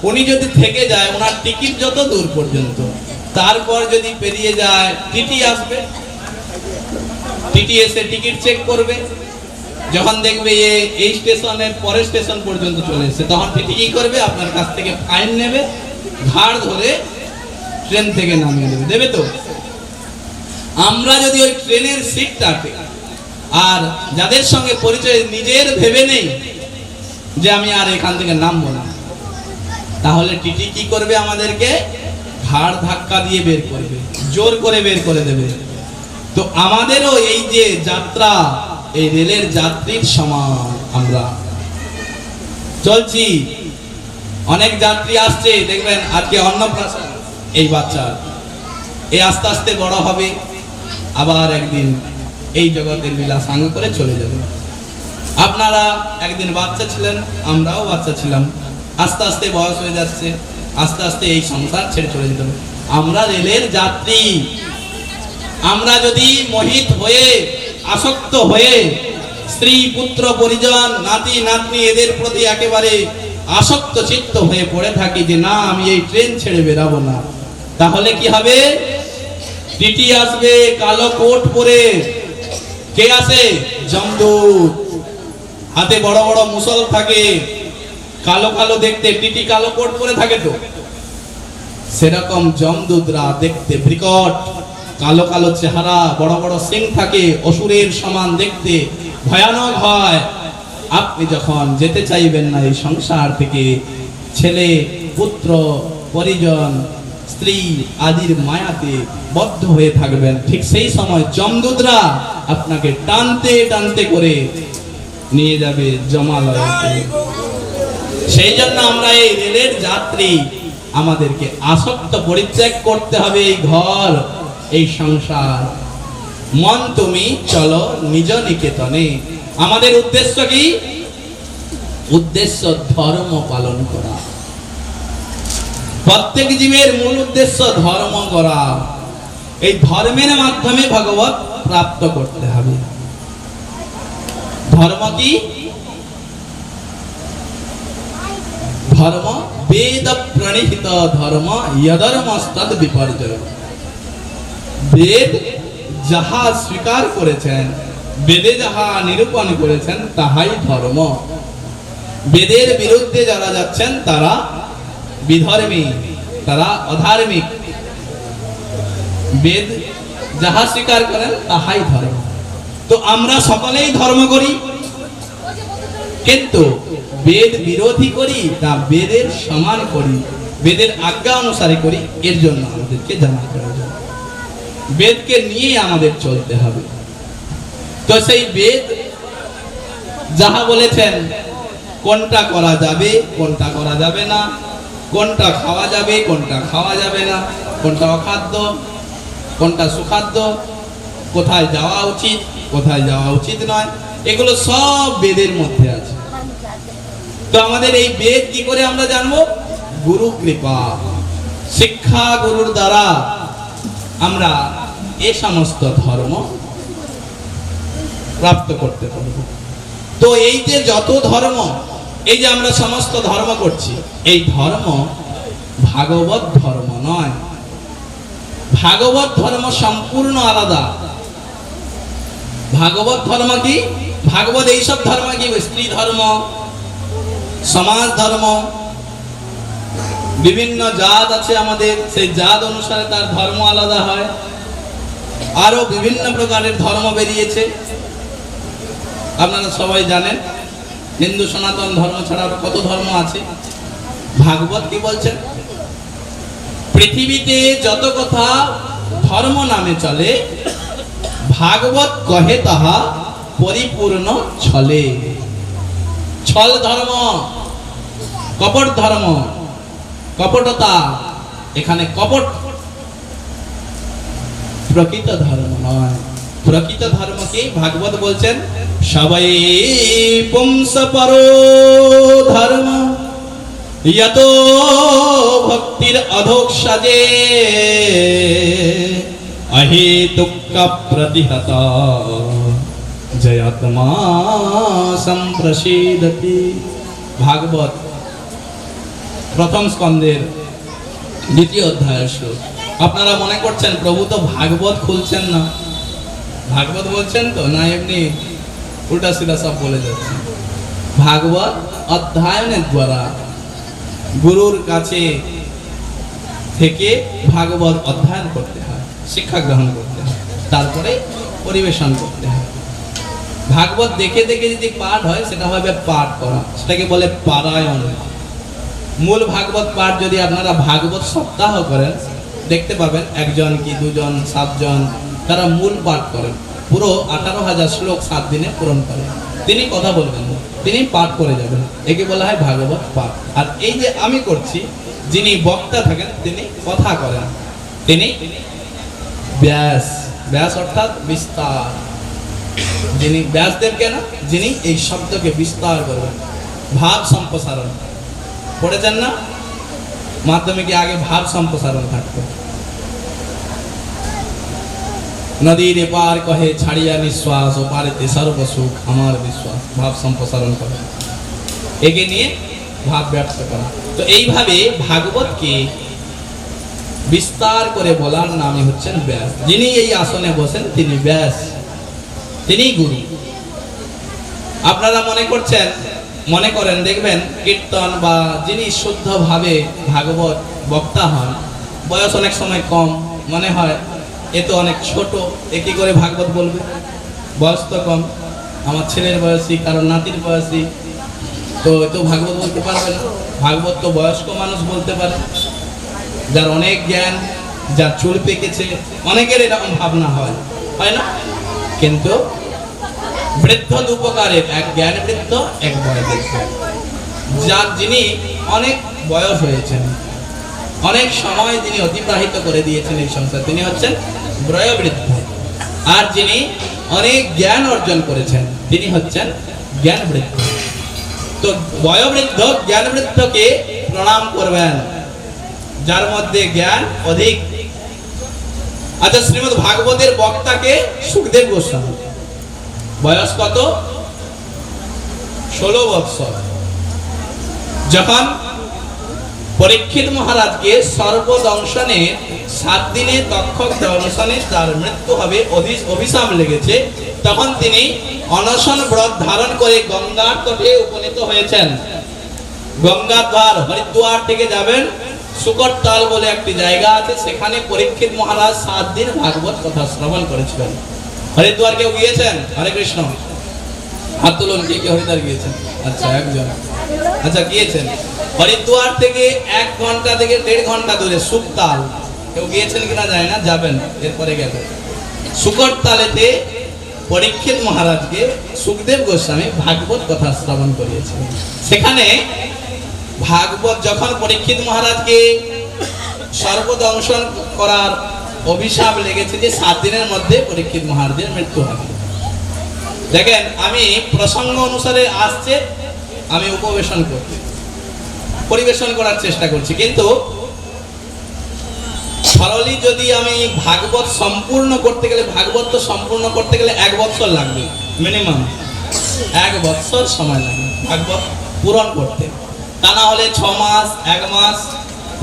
উনি যদি থেকে যায়, ওনার টিকিট যত দূর পর্যন্ত, তারপর যদি পেরিয়ে যায়, টিটি আসবে, টিটি এসে টিকিট চেক করবে। যখন দেখবে এই স্টেশনের পরের স্টেশন পর্যন্ত চলে এসেছে, তখন টিটি কি করবে? আপনার কাছ থেকে ফাইন নেবে, ঘাড় ধরে ট্রেন থেকে নামিয়ে দেবে। দেবে তো? আমরা যদি ওই ট্রেনের সিটটাকে আর যাদের সঙ্গে পরিচয় নিজের ভেবে নেই যে আমি আর এখান থেকে নামবো না, তাহলে টিটি কি করবে? আমাদেরকে ঘাড় ধাক্কা দিয়ে বের করবে, জোর করে বের করে দেবে। তো আমাদেরও এই যে যাত্রা, এই রেলের যাত্রীর সমান আমরা চলছি। অনেক যাত্রী আসছে, দেখবেন আজকে অন্নপ্রাশন এই বাচ্চার, এই আস্তে আস্তে বড় হবে, আবার একদিন এই জগতের লীলা সাঙ্গ করে চলে যাবে। আপনারা একদিন বাচ্চা ছিলেন, আমরাও বাচ্চা ছিলাম, আস্তে আস্তে বয়স হয়ে যাচ্ছে, আস্তে আস্তে এই সংসার ছেড়ে চলে যেতে হবে। আমরা রেলের যাত্রী। আমরা যদি মোহিত হয়ে, আসক্ত হয়ে, স্ত্রী পুত্র পরিজন নাতি নাতনি এদের প্রতি একেবারে আসক্ত চিত্ত হয়ে পড়ে থাকি যে না আমি এই ট্রেন ছেড়ে বেরাবো না, তাহলে কি হবে? টিটি আসবে কালো কোট পরে। কে আসে? যমদূত। হাতে বড় বড় মুসল থাকে, কালো কালো দেখতে, টিটি কালো কোট পরে থাকে। তো সেরকম যমদূতরা দেখতে বিকট, কালো কালো চেহারা, বড় বড় সিং থাকে, অসুরের সমান দেখতে, ভয়ানক হয়। আপনি যখন যেতে চাইবেন না এই সংসার থেকে, ছেলে পুত্র পরিজন স্ত্রী আদির মায়াতে বদ্ধ হয়ে থাকবেন, ঠিক সেই সময় যমদূতরা আপনাকে টানতে টানতে করে নিয়ে যাবে জমালয়তে। সেই জন্য আমরা এই রেলের যাত্রী, আমাদেরকে আসক্ত পরিত্যাগ করতে হবে এই ঘর, এই সংসার। মন তুমি চলো নিজ নিকেতনে। আমাদের উদ্দেশ্য কি? উদ্দেশ্য ধর্ম পালন করা। প্রত্যেক জীবের মূল উদ্দেশ্য ধর্ম করা। এই ধর্মের মাধ্যমে ভগবত প্রাপ্ত করতে হবে। ধর্ম কি? ধর্ম বেদ প্রণীত ধর্ম, ইয়ধর্মস্তদ বিপর্যয়। বেদ যাহা স্বীকার করেছেন, বেদে যাহা নিরূপণ করেছেন, তাহাই ধর্ম। বেদের বিরুদ্ধে যারা যাচ্ছেন তারা বিধর্মী, তারা অধার্মিক। বেদ যাহা স্বীকার করেন তাহাই ধর্ম। তো আমরা সকলেই ধর্ম করি, কিন্তু বেদ বিরোধী করি না বেদের সমান করি, বেদের আজ্ঞা অনুসারে করি, এর জন্য আমাদেরকে জানা প্রয়োজন। বেদকে নিয়ে আমাদের চলতে হবে। তো সেই বেদ যাহা বলেছেন, কোনটা করা যাবে কোনটা করা যাবে না, কোনটা খাওয়া যাবে কোনটা খাওয়া যাবে না, কোনটা অখাদ্য কোনটা সুখাদ্য, কোথায় যাওয়া উচিত কোথায় যাওয়া উচিত নয়, এগুলো সব বেদের মধ্যে আছে। তো আমাদের এই বেদ কি করে আমরা জানবো? গুরু কৃপা, শিক্ষা গুরুর দ্বারা আমরা এই সমস্ত ধর্ম প্রাপ্ত করতে পারবো। তো এই যে যত ধর্ম, এই যে আমরা সমস্ত ধর্ম করছি, এই ধর্ম ভাগবত ধর্ম নয়। ভাগবত ধর্ম সম্পূর্ণ আলাদা। ভাগবত ধর্ম কি? ভাগবত এইসব ধর্ম কি? স্ত্রী ধর্ম, সমাজ ধর্ম, বিভিন্ন জাত আছে আমাদের, সেই জাত অনুসারে তার ধর্ম আলাদা হয়। আরো বিভিন্ন প্রকারের ধর্ম বেরিয়েছে, আপনারা সবাই জানেন। হিন্দু সনাতন ধর্ম ছাড়া কত ধর্ম আছে। ভাগবত কি বলছেন? পৃথিবীতে যত কথা ধর্ম নামে চলে, ভাগবত কহে তাহা পরিপূর্ণ ছলে। ছল ধর্ম, কপট ধর্ম, কপটতা, এখানে কপট প্রকৃত ধর্ম নয়। প্রকৃত ধর্মকে ভাগবত বলছেন সবাই পুংস পরো ধর্ম ইয়ত ভক্তির অধোক সাজে অহেতুক প্রতিহত জয়াত্মা সম্প্রসিদতি। ভাগবত প্রথম স্কন্ধের দ্বিতীয় অধ্যায় শ্লোক। আপনারা মনে করছেন প্রভু তো ভাগবত খুলছেন না, ভাগবত বলছেন তো না এমনি উল্টা সিধা সব বলে যাচ্ছে। ভাগবত অধ্যয়নের দ্বারা গুরুর কাছে থেকে ভাগবত অধ্যয়ন করতে হয়, শিক্ষা গ্রহণ করতে হয়, তারপরে পরিবেশন করতে হয়। ভাগবত দেখে দেখে যদি পাঠ হয় সেটা হবে পাঠ করা, সেটাকে বলে পারায়ণ। মূল ভাগবত পাঠ যদি আপনারা ভাগবত সপ্তাহ করেন দেখতে পাবেন একজন কি দুজন সাতজন তারা মূল পাঠ করেন, পুরো 18,000 শ্লোক 7 দিনে পূরণ করেন। তিনি কথা বলবেন না, তিনি পাঠ করে যাবেন, একে বলা হয় ভাগবত পাঠ। আর এই যে আমি করছি, যিনি বক্তা থাকেন তিনি কথা করেন, তিনি ব্যাস। ব্যাস অর্থাৎ বিস্তার। যিনি ব্যাসদেব কেন, যিনি এই শব্দকে বিস্তার করবেন, ভাব সম্প্রসারণ। পড়েছেন না মাধ্যমিকে আগে ভাব সম্প্রসারণ থাকতো। নদীর এপার কহে ছাড়িয়া নিঃশ্বাস, ও পারেতে সর্বসুখ আমার বিশ্বাস। ভাব সম্প্রসারণ করা, একে নিয়ে ভাব ব্যক্ত করা। তো এইভাবে ভাগবতকে বিস্তার করে বলার নামই হচ্ছেন ব্যাস। যিনি এই আসনে বসেন তিনি ব্যাস, তিনি গুরু। আপনারা মনে করেন দেখবেন কীর্তন বা যিনি শুদ্ধভাবে ভাগবত বক্তা হন, বয়স অনেক সময় কম মনে হয়, এ তো অনেক ছোট, এ কি করে ভাগবত বলবে, বয়স তো কম, আমার ছেলের বয়সী কারণ নাতির বয়সী, তো তো ভাগবত বলতে পারবে না। ভাগবত তো বয়স্ক মানুষ বলতে পারে, যার অনেক জ্ঞান, যার চুল পেকেছে, অনেকের এরকম ভাবনা হয় না। কিন্তু বৃদ্ধ উপকারের, এক জ্ঞান বৃদ্ধ, এক বয়োবৃদ্ধ। যার যিনি অনেক বয়স হয়েছেন, অনেক সময় যিনি অতিবাহিত করে দিয়েছেন এই সংসার, তিনি হচ্ছেন বয়োবৃদ্ধ। আর যিনি অনেক জ্ঞান অর্জন করেছেন তিনি হচ্ছেন জ্ঞান বৃদ্ধ। তো বয়োবৃদ্ধ জ্ঞান বৃদ্ধকে প্রণাম করবেন, যার মধ্যে জ্ঞান অধিক। আচ্ছা, শ্রীমদ্ ভাগবতের বক্তাকে সুখদেব গোস্বামী, বয়স কত? 16 বৎসর। যখন পরীক্ষিত মহারাজকে সর্বদংশনে 7 দিনে তক্ষক দংশনে তার মৃত্যু হবে, অভিশাপ লেগেছে, তখন তিনি অনশন ব্রত ধারণ করে গঙ্গার তটে উপনীত হয়েছেন। গঙ্গার দ্বার হরিদ্বার থেকে যাবেন, শুকরতাল বলে একটি জায়গা আছে, সেখানে পরীক্ষিত মহারাজ 7 দিন ভাগবত কথা শ্রবণ করেছিলেন। হরিদ্বার কেউ গিয়েছেন? হরে কৃষ্ণ, হাত তুলুন, কে কে হরিদ্বার গিয়েছেন? আচ্ছা, একজন। আচ্ছা, গিয়েছেন। হরিদ্বার থেকে 1 ঘন্টা থেকে 1.5 ঘন্টা দূরে শুকতাল, কেউ গিয়েছেন কিনা জানি না, যাবেন এরপরে গেলে। শুকরতালেতে পরীক্ষিত মহারাজকে সুখদেব গোস্বামী ভাগবত কথা শ্রবণ করিয়েছিলেন। সেখানে ভাগবত যখন পরীক্ষিত মহারাজকে সর্বদংশন করার অভিশাপ লেগেছে যে 7 দিনের মধ্যে পরীক্ষিত মহারাজের মৃত্যু হবে। দেখেন, আমি প্রসঙ্গ অনুসারে আসছে, আমি পরিবেশন করার চেষ্টা করছি, কিন্তু সরলি যদি আমি ভাগবত সম্পূর্ণ করতে গেলে, ভাগবত তো সম্পূর্ণ করতে গেলে 1 বছর লাগবে, মিনিমাম 1 বছর সময় লাগবে ভাগবত পূরণ করতে। তা না হলে 6 মাস, 1 মাস,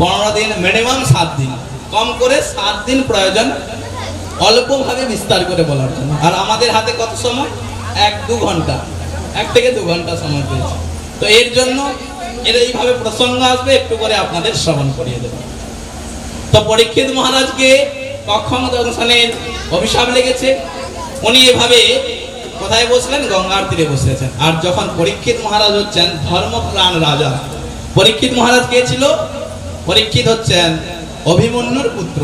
15 দিন, মিনিমাম 7 দিন, কম করে 7 দিন প্রয়োজন অল্পভাবে বিস্তার করে বলার জন্য। আর আমাদের হাতে কত সময়? 1-2 ঘন্টা, 1 থেকে 2 ঘন্টা সময় পেয়েছি। তো এর জন্য এইভাবে প্রসঙ্গ আসবে, একটু করে আপনাদের শ্রবণ করিয়ে দেব। তো পরীক্ষিত মহারাজকে তক্ষক দংশনের অভিশাপ লেগেছে, উনি এভাবে কোথায় বসলেন? গঙ্গার তীরে বসেছেন। আর যখন পরীক্ষিত মহারাজ হচ্ছেন ধর্মপ্রাণ রাজা, পরীক্ষিত মহারাজ কে ছিল? পরীক্ষিত হচ্ছেন অভিমন্যুর পুত্র।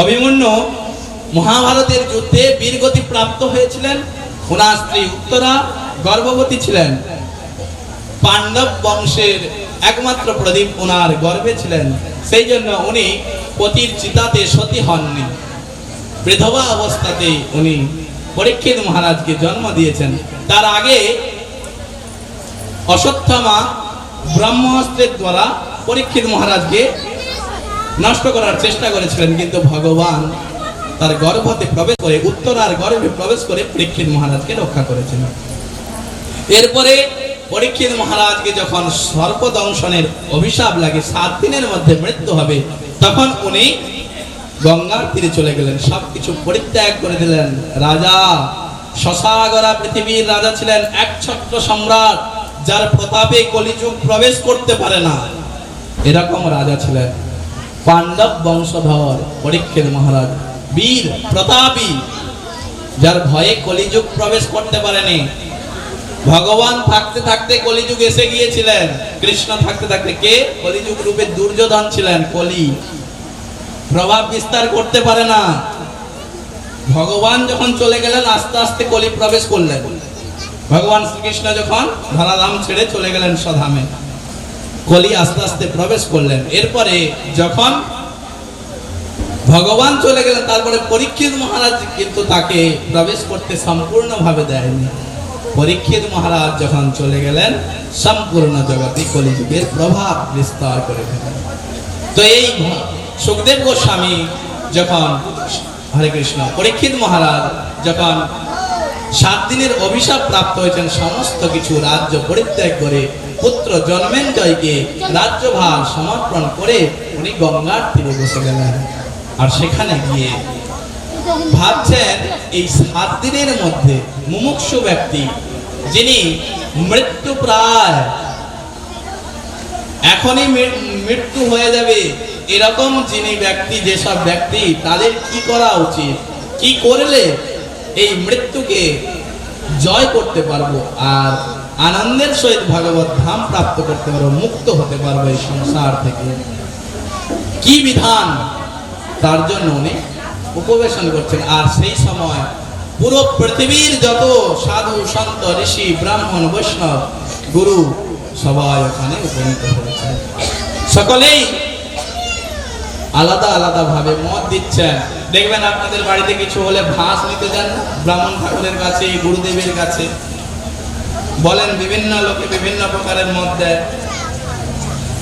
অভিমন্যু মহাভারতের যুদ্ধে বীরগতি প্রাপ্ত হয়েছিলেন। ওনার স্ত্রী উত্তরা গর্ভবতী ছিলেন। পাণ্ডব বংশের একমাত্র প্রদীপ ওনার গর্ভে ছিলেন, সেই জন্য উনি পতির চিতাতে সতী হননি। বিধবা অবস্থাতে উনি পরীক্ষিত মহারাজকে জন্ম দিয়েছেন। তার আগে অশ্বত্থামা ব্রহ্মাস্ত্রের দ্বারা পরীক্ষিত মহারাজকে নষ্ট করার চেষ্টা করেছিলেন, কিন্তু ভগবান তার গর্ভতে প্রবেশ করে, উত্তরার গর্ভে প্রবেশ করে পরীক্ষিত মহারাজকে রক্ষা করেছেন। এরপরে পরীক্ষিত মহারাজকে যখন সর্পদংশনের অভিশাপ লাগে, 7 দিনের মধ্যে মৃত্যু হবে, তখন উনি গঙ্গার তীরে চলে গেলেন, সবকিছু পরিত্যাগ করে দিলেন। রাজা, শশাগরা পৃথিবীর রাজা ছিলেন, একছত্র সম্রাট, যার প্রতাপে কলিযুগ প্রবেশ করতে পারে না, এরকম রাজা ছিলেন। পাণ্ডব বংশধর পরীক্ষিত মহারাজ, বীর প্রতাপী, যার ভয়ে কলিযুগ প্রবেশ করতে পারেনি। ভগবান থাকতে থাকতে কলিযুগ এসে গিয়েছিলেন, কৃষ্ণ থাকতে থাকতে কে কলিযুগ রূপে দুর্যোধন ছিলেন। কলি প্রভাব বিস্তার করতে পারে না। ভগবান যখন চলে গেলেন, আস্তে আস্তে কলি প্রবেশ করলেন। ভগবান শ্রীকৃষ্ণ যখন ধরাধাম ছেড়ে চলে গেলেন স্বধামে, কলি আস্তে আস্তে প্রবেশ করলেন। এরপরে যখন ভগবান চলে গেলেন, তারপরে পরীক্ষিত মহারাজ কিন্তু তাকে প্রবেশ করতে সম্পূর্ণভাবে দেয়নি। পরীক্ষিত মহারাজ যখন চলে গেলেন, সম্পূর্ণ জগতে কলিযুগের প্রভাব বিস্তার করে ফেলেন। তো এই সুখদেব গোস্বামী যখন, হরে কৃষ্ণ, পরীক্ষিত মহারাজ যখন 7 দিনের অভিশাপ প্রাপ্ত হয়েছেন, সমস্ত কিছু রাজ্য পরিত্যাগ করে পুত্র জন্মেঞ্জয়কে রাজ্যভার সমর্পণ করে উনি গঙ্গার তীরে বসে গেলেন। আর সেখানে গিয়ে ভাবছেন, এই 7 দিনের মধ্যে মুমুক্ষু ব্যক্তি, যিনি মৃত্যু প্রায়, এখনই মৃত্যু হয়ে যাবে, এরকম যিনি ব্যক্তি, যেসব ব্যক্তি, তাদের কি করা উচিত, কি করলে এই মৃত্যুকে জয় করতে পারবো আর আনন্দের সহিত ভগবত ধাম প্রাপ্ত করতে পারবো, মুক্ত হতে পারবো এই সংসার থেকে, কি বিধান, তার জন্য উনি উপবেশন করছেন। আর সেই সময় পুরো পৃথিবীর যত সাধু সন্ত ঋষি ব্রাহ্মণ বৈষ্ণব গুরু সবাই ওখানে উপনীত হয়েছে। সকলেই আলাদা আলাদা ভাবে মত দিচ্ছেন। দেখবেন আপনাদের বাড়িতে কিছু হলে ভাস নিতে যান ব্রাহ্মণ ঠাকুরের কাছে, গুরুদেবের কাছে, বলেন বিভিন্ন লোকে বিভিন্ন প্রকারের মত দেয়।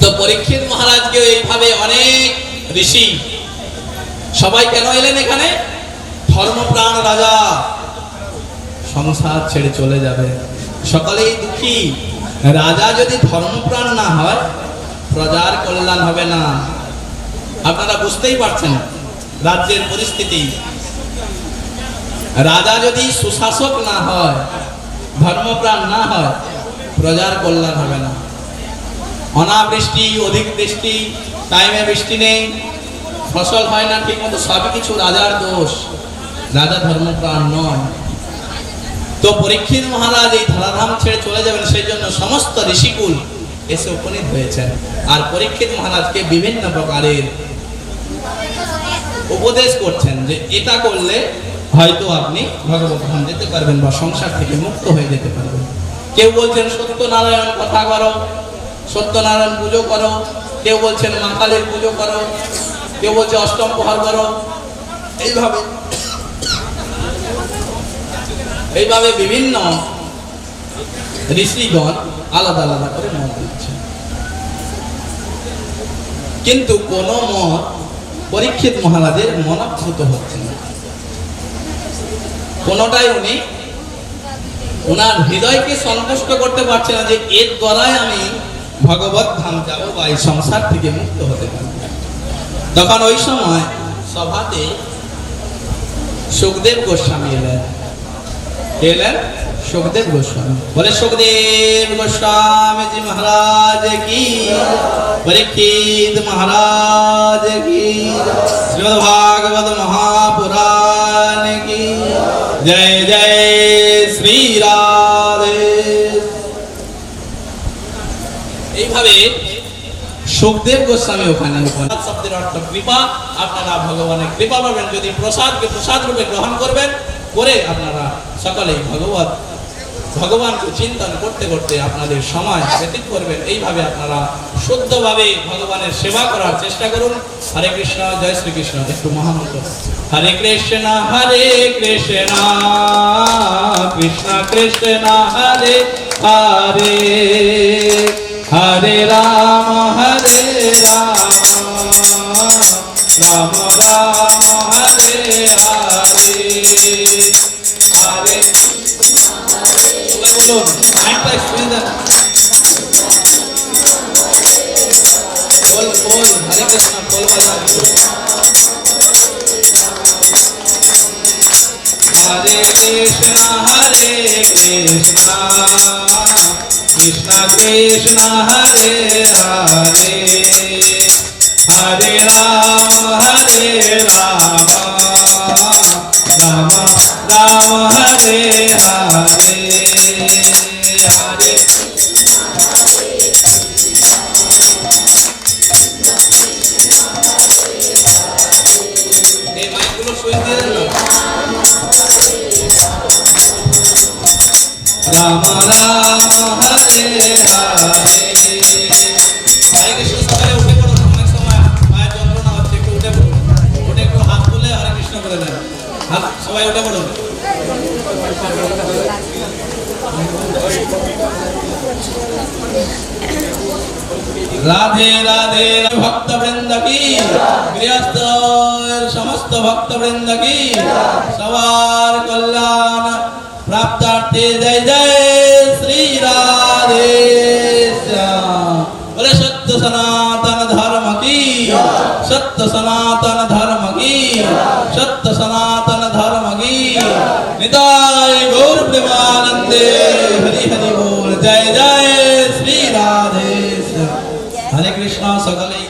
তো পরীক্ষিত মহারাজকে এইভাবে অনেক ঋষি সবাই কেন এলেন এখানে? ধর্মপ্রাণ রাজা সংসার ছেড়ে চলে যাবে, সকলেই দুঃখী। রাজা যদি ধর্মপ্রাণ না হয়, প্রজার কল্যাণ হবে না। আপনারা বুঝতেই পারছেন রাজ্যের পরিস্থিতি। রাজা যদি সুশাসক না হয়, ধর্মপ্রাণ না হয়, প্রজার কল্যাণ হবে না। অনাবৃষ্টি, অধিক বৃষ্টি, টাইমে বৃষ্টি নেই, ফসল হয় না ঠিক মতো, সবই কিছু রাজার দোষ। রাজা ধর্মপ্রাণ নয়। তো পরীক্ষিত মহারাজ এই ধরাধাম ছেড়ে চলে যাবেন, সেই জন্য সমস্ত ঋষিকুল এসে উপনীত হয়েছেন। আর পরীক্ষিত মহারাজকে বিভিন্ন প্রকারের উপদেশ করছেন যে এটা করলে হয়তো আপনি ভগবত ধাম যেতে পারবেন বা সংসার থেকে মুক্ত হয়ে যেতে পারবেন। কেউ বলছেন সত্যনারায়ণ কথা করো, সত্যনারায়ণ পুজো করো, কেউ বলছেন মা কালীর পুজো করো, কেউ বলছে অষ্টম প্রহর করো। এইভাবে বিভিন্ন ঋষিগণ আলাদা আলাদা করে মত দিচ্ছেন, কিন্তু কোন মত পরীক্ষিত মহারাজের মনঃভূত হচ্ছে না। কোনটাই উনি ওনার হৃদয়কে সন্তুষ্ট করতে পারছে না যে এর দ্বারাই আমি ভগবত ধাম যাবো বা এই সংসার থেকে মুক্ত হতে পারবো। তখন ওই সময় সভাতে সুখদেব গোস্বামী এলেন। সুখদেব গোস্বামী বলে, সুখদেব গোস্বামী জি মহারাজ কি, পরীক্ষিত মহারাজ কি, শ্রীমদ্ ভাগবত মহাপুরাণ কি, জয় জয় শ্রী রাধে। এইভাবে সুখদেব গোস্বামী ওখানে শব্দের অর্থ কৃপা। আপনারা ভগবানের কৃপা পাবেন যদি প্রসাদকে প্রসাদ রূপে গ্রহণ করবেন, করে আপনারা সকলেই ভগবানকে চিন্তন করতে করতে আপনাদের সময় ব্যতীত করবেন। এইভাবে আপনারা শুদ্ধভাবে ভগবানের সেবা করার চেষ্টা করুন। হরে কৃষ্ণ, জয় শ্রীকৃষ্ণ। একটু মহামন্ত্র হরে কৃষ্ণ কৃষ্ণ কৃষ্ণ হরে হরে, হরে রাম রাম রাম হরে হরে, হরে বলুন মাইকটা শুনে দেন, বল হরে কৃষ্ণ বল বাজা। হরে কৃষ্ণ কৃষ্ণ কৃষ্ণ হরে হরে, হরে রাম রাম রাম হরে হরে, হরে এই মাইকগুলো শুয়ে দিয়ে দেন। রাম রাম হরে হরে, হরে কৃষ্ণ। সকালে উঠে পড়ুন, অনেক সময় পায়ের যন্ত্রণা হচ্ছে, একটু উঠে পড়ুন, উঠে একটু হাত তুলে হরে কৃষ্ণ করে দেন। হাত সবাই উঠে পড়ুন। রাধে রাধে ভক্তবৃন্দ কি, গৃহস্থের সমস্ত ভক্তবৃন্দ কি, সবার কল্যাণ প্রাপ্তার্থে জয় জয় শ্রী রাধে শ্যাম। বলে সত্য সনাতন ধর্ম কি, সত্য সনাতন ধর্ম কি, সত্য সনাতন ধর্ম কি। নিতাই গৌর প্রেমানন্দে হরি হরি बोल। জয় জয় শ্রী রাধে শ্যাম। হরে কৃষ্ণ। সকলেই